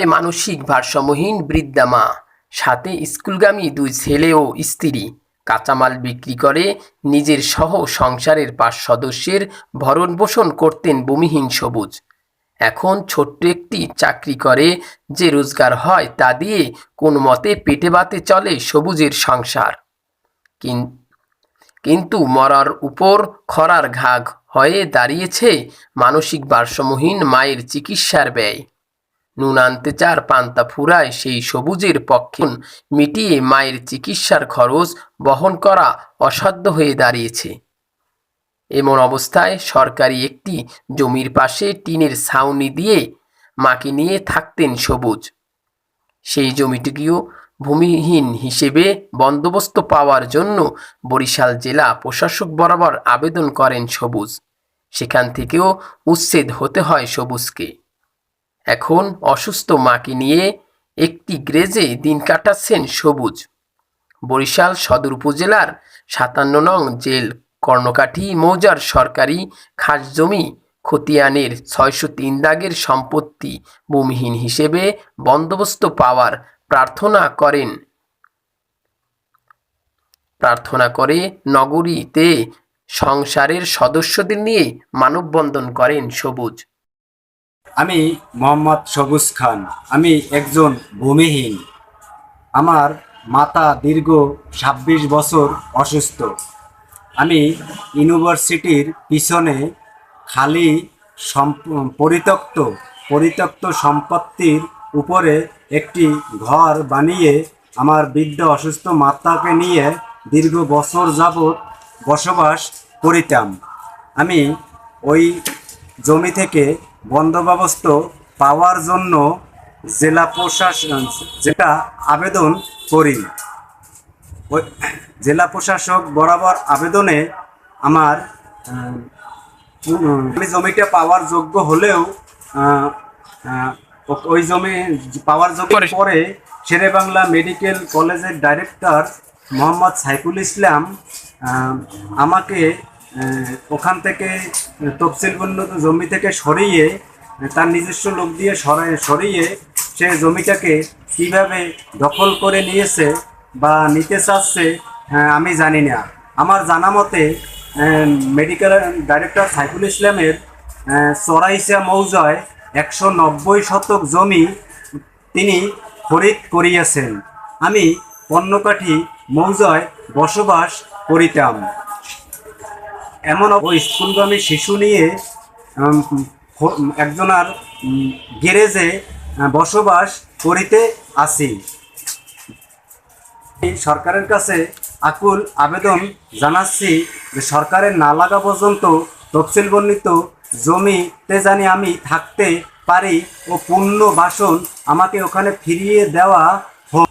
মানসিক ভারসাম্যহীন বৃদ্ধা মা, সাথে স্কুলগামী 2 ছেলে ও স্ত্রী, কাঁচামাল বিক্রি করে নিজের সহ সংসারের 5 সদস্যের ভরণ-পোষণ করতেন ভূমিহীন সবুজ। এখন ছোট্ট একটি চাকরি করে যে রোজগার হয় তা দিয়ে কোনোমতে পেটে ভাতে চলে সবুজের সংসার। কিন্তু মরার উপর খরার ঘাগ হয়ে দাঁড়িয়েছে মানসিক ভারসাম্যহীন মায়ের চিকিৎসার ব্যয়। নুন আনতে 4 পান্তা ফুরায় সেই সবুজের পক্ষে মিটিয়ে মায়ের চিকিৎসার খরচ বহন করা অসাধ্য হয়ে দাঁড়িয়েছে। এমন অবস্থায় সরকারি একটি জমির পাশে টিনের ছাউনি দিয়ে মাকে নিয়ে থাকতেন সবুজ। সেই জমিটিকেও ভূমিহীন হিসেবে বন্দোবস্ত পাওয়ার জন্য বরিশাল জেলা প্রশাসক বরাবর আবেদন করেন সবুজ। সেখান থেকেও উচ্ছেদ হতে হয় সবুজকে। এখন অসুস্থ মাকে নিয়ে একটি গ্রেজে দিন কাটাচ্ছেন সবুজ। বরিশাল সদর উপজেলার 57 নং জেল কর্ণকাঠি মৌজার সরকারি খাস জমি খতিয়ানের 603 দাগের সম্পত্তি ভূমিহীন হিসেবে বন্দোবস্ত পাওয়ার প্রার্থনা করে নগরীতে সংসারের সদস্যদের নিয়ে মানববন্ধন করেন সবুজ। আমি মোহাম্মদ সবুজ খান। আমি একজন ভূমিহীন। আমার মাতা দীর্ঘ 26 বছর অসুস্থ। আমি ইউনিভার্সিটির পিছনে খালি পরিত্যক্ত সম্পত্তির উপরে একটি ঘর বানিয়ে আমার বৃদ্ধ অসুস্থ মাতাকে নিয়ে দীর্ঘ বছর যাবৎ বসবাস করিতাম। আমি ওই জমি থেকে বন্দোবস্ত পাওয়ার জন্য জেলা প্রশাসন আবেদন করি। ওই জেলা প্রশাসক বরাবর আবেদনে আমার জমিটা পাওয়ার যোগ্য হলেও ওই জমি পাওয়ার যোগ্য পরে শেরেবাংলা মেডিকেল কলেজের ডাইরেক্টর মোহাম্মদ সাইফুল ইসলাম আমাকে ওখান থেকে তফসিলবন্দ জমি থেকে সরিয়ে তার নিজস্ব লোক দিয়ে সরিয়ে সে জমিটাকে কীভাবে দখল করে নিয়েছে বা নিতে চাচ্ছে আমি জানি না। আমার জানা মতে মেডিকেল ডাইরেক্টর সাইফুল ইসলামের চরাইশা মৌজায় 190 শতক জমি তিনি খরিদ করিয়াছেন। আমি কর্ণকাঠি মৌজায় বসবাস করিতাম। এমন স্কুলগামী শিশু নিয়ে একজনার গ্যারেজে বসবাস করিতে আসি। সরকারের কাছে আকুল আবেদন জানাচ্ছি যে সরকারের না লাগা পর্যন্ত তফসিল বর্ণিত জমিতে জানি আমি থাকতে পারি ও পূর্ণ বাসন আমাকে ওখানে ফিরিয়ে দেওয়া হোক।